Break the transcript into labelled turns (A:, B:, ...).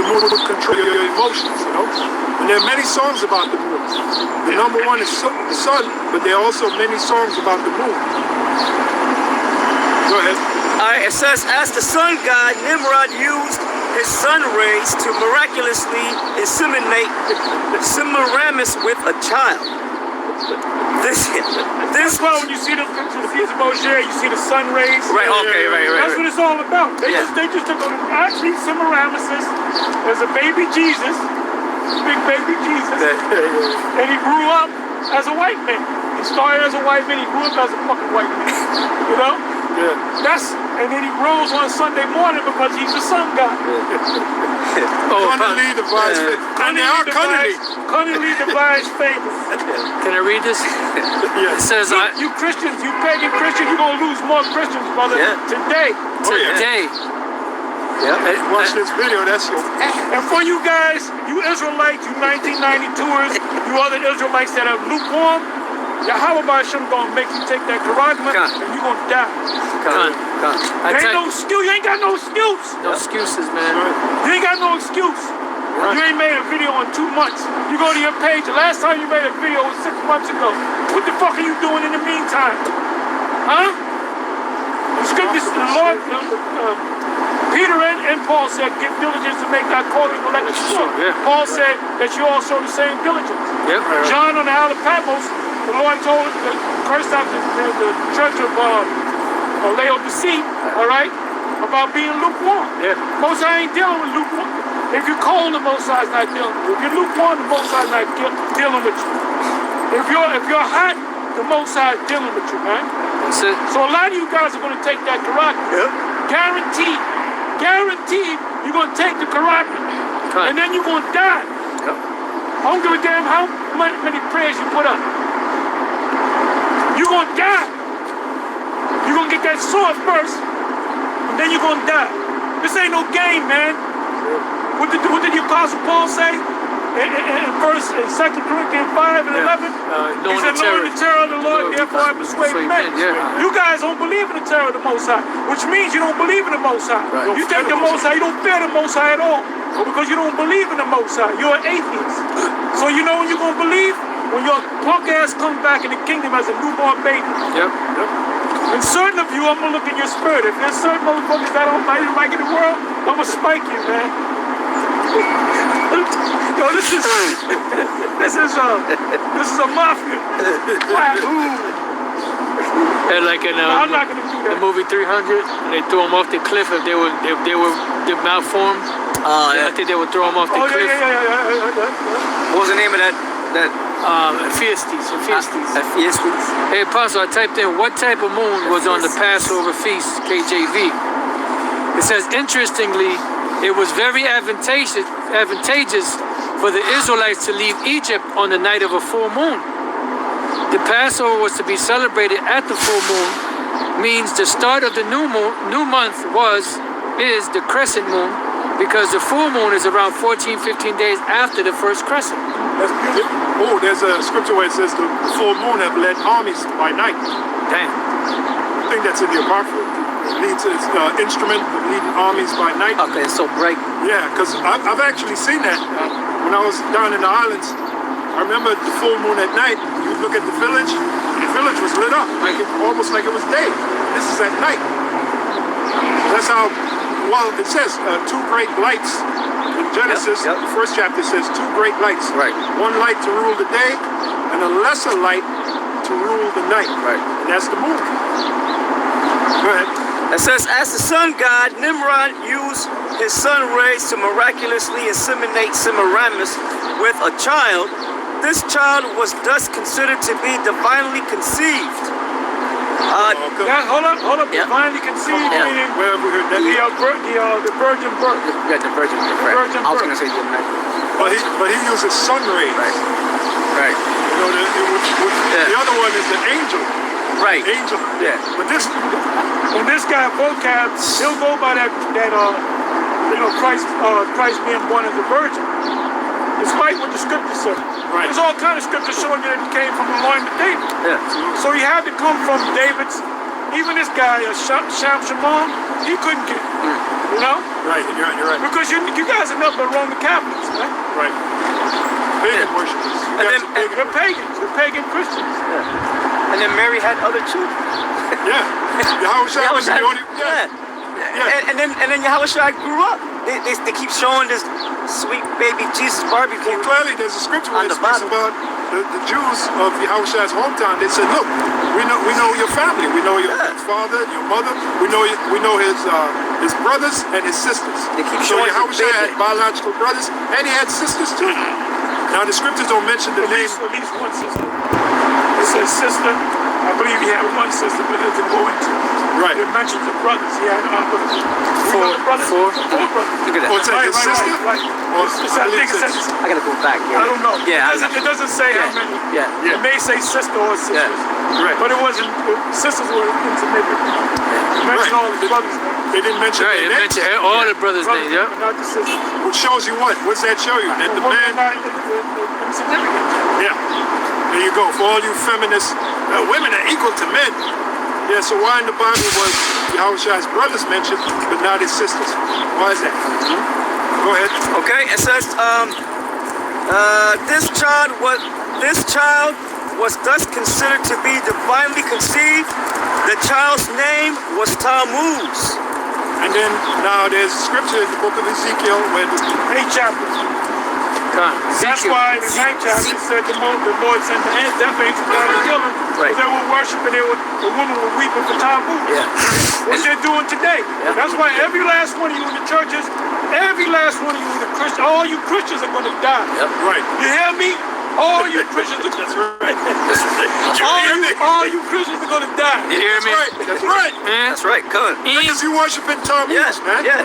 A: moon will control your emotions, you know? And there are many songs about the moon. The number one is the sun, but there are also many songs about the moon. Go ahead.
B: It says, as the sun god, Nimrod used his sun rays to miraculously inseminate Semiramis with a child.
C: That's why when you see the feast of Moshe, you see the sun rays.
B: Right, okay, right.
C: That's what it's all about. They just took on actually Semiramis as a baby Jesus, big baby Jesus, and he grew up as a white man. He started as a white man, he grew up as a fucking white man. You know? And then he grows on Sunday morning because he's the sun god.
A: Cunningly devised favors. Cunningly devised favors.
D: Can I read this?
A: Yes.
D: It says,
C: you Christians, you pagan Christians, you're going to lose more Christians, brother, today.
D: Today.
A: Watch this video, that's your...
C: And for you guys, you Israelites, you 1992ers, you other Israelites that are lukewarm, Yahweh Hashem gonna make you take that karagma and you gonna die. You ain't got no excuse.
D: No excuses, man.
C: You ain't got no excuse. You ain't made a video in 2 months. You go to your page, the last time you made a video was 6 months ago. What the fuck are you doing in the meantime? Huh? The scriptures, the Lord, Peter and Paul said, give diligence to make thy calling elected sure. Paul said that you all show the same diligence. John on the Isle of Patmos, the Lord told, cursed out the church of Laodicea, all right, about being lukewarm. Most High ain't dealing with lukewarm. If you're cold, the Most High is not dealing with you. If you're lukewarm, the Most High is not dealing with you. If you're hot, the Most High is dealing with you, man.
D: That's it.
C: So a lot of you guys are going to take that karate. Guaranteed, you're going to take the karate, and then you're going to die. I don't give a damn how many prayers you put up. You're going to die. You're going to get that sword first, and then you're going to die. This ain't no game, man. What did the Apostle Paul say in 2 Corinthians 5 and 11? He said, knowing the terror of the Lord, therefore I persuade men. You guys don't believe in the terror of the Most High, which means you don't believe in the Most High. You think the Most High, you don't fear the Most High at all, because you don't believe in the Most High. You're an atheist. So you know when you're going to believe? When your punk ass comes back in the kingdom as a newborn baby. And certain of you, I'm going to look in your spirit. If there's certain motherfuckers that don't like in the world, I'm going to spike you, man. Yo, this is a mafia.
D: And like in
C: I'm not gonna do that.
D: the movie 300, and they threw them off the cliff if they were malformed. I think they would throw them off the cliff.
B: What was the name of that?
D: Fiestas.
B: Fiestas.
D: Hey, Apostle, I typed in what type of moon was on the Passover feast, KJV. It says, interestingly, it was very advantageous for the Israelites to leave Egypt on the night of a full moon. The Passover was to be celebrated at the full moon, means the start of the new month is the crescent moon, because the full moon is around 14-15 days after the first crescent.
A: That's beautiful. Oh, there's a scripture where it says the full moon have led armies by night.
D: Damn.
A: I think that's in the Apocrypha. It leads to its instrument of leading armies by night.
B: Okay, it's so bright.
A: Yeah, because I've actually seen that when I was down in the islands. I remember the full moon at night. You look at the village was lit up, almost like it was day. This is at night. That's how, well, it says two great lights. In Genesis, the first chapter says two great lights.
B: Right.
A: One light to rule the day, and a lesser light to rule the night.
B: Right.
A: And that's the moon. Go ahead.
B: It says, as the sun god, Nimrod used his sun rays to miraculously inseminate Semiramis with a child. This child was thus considered to be divinely conceived.
C: Hold up. Divinely conceived, meaning
A: Where have we heard that?
C: the virgin birth.
B: Yeah, the virgin birth. I was going to say
A: But he uses sun rays.
B: Right.
A: You know, the other one is the angel.
B: Right.
A: Angel.
B: Yeah.
A: But this
C: guy vocab, he'll go by that Christ being born as a virgin. Despite what the scriptures say.
A: Right.
C: There's all kind of scriptures showing you that he came from the line of David.
B: Yeah.
C: So he had to come from David's. Even this guy, Sham Shaman, he couldn't get it. You know?
A: Right, you're right.
C: Because you guys are nothing but Roman Catholics, man.
A: Right. Pagan worshippers. You
B: And
A: guys
B: then-
A: are pagan.
C: They're pagans. They're pagan Christians.
B: And then Mary had other children.
A: Yeah. Yahushua was the only.
B: Yeah.
A: Yeah.
B: And then Yahushua grew up. They keep showing this sweet baby Jesus barbecue.
A: Well, clearly, there's a scripture where
B: On
A: it
B: the
A: speaks
B: bottom.
A: about the Jews of Yahushua's hometown. They said, "Look, we know your family. We know your father, your mother. We know his brothers and his sisters."
B: They keep
A: So
B: showing
A: Yahushua
B: the
A: had
B: baby.
A: biological brothers, and he had sisters too. Now the scriptures don't mention the
C: At
A: name.
C: least one sister. It says sister. I believe he had one sister, but it didn't go into it.
A: Right.
C: It mentions the brothers. He had
D: Four
C: brothers.
D: brothers.
C: Four brothers.
B: Look at that.
A: Oh, it's his sister?
C: Right.
A: Or
C: I think it says.
B: I gotta go back. Yeah.
C: I don't know.
B: Yeah.
C: It doesn't say how many.
B: Yeah.
C: It may say sister or sisters.
A: Right.
C: But it wasn't. Sisters were insignificant. It mentioned all the brothers.
A: They didn't mention
D: Right,
A: their
D: it
A: names.
D: mentioned all the brothers' names, yeah.
C: Not the sisters.
A: Which shows you what? What's that show you? That the
C: Women
A: man.
C: are not insignificant.
A: Yeah. There you go. For all you feminists, women are equal to men. Yeah, so why in the Bible was Yahushua's brothers mentioned, but not his sisters? Why is that? Go ahead.
B: Okay, it says, this child was thus considered to be divinely conceived. The child's name was Tammuz.
A: And then now there's scripture in the book of Ezekiel where the
C: 8 chapters. That's why in the 9th chapter it said the Lord sent the death angel down to kill him.
B: Right.
C: They were worshiping, the woman was weeping for Tammuz.
B: Yeah.
C: What they're doing today. That's why every last one of you in the churches, every last one of you in the Christians, all you Christians are going to die.
B: Yep.
A: right.
C: You hear me? All you Christians are
A: That's right.
C: all you Christians are going to die.
D: You hear me?
A: That's right. That's right.
B: That's right, good.
A: Because you worshiping Tammuz,
B: Yeah,
A: man.
B: yeah.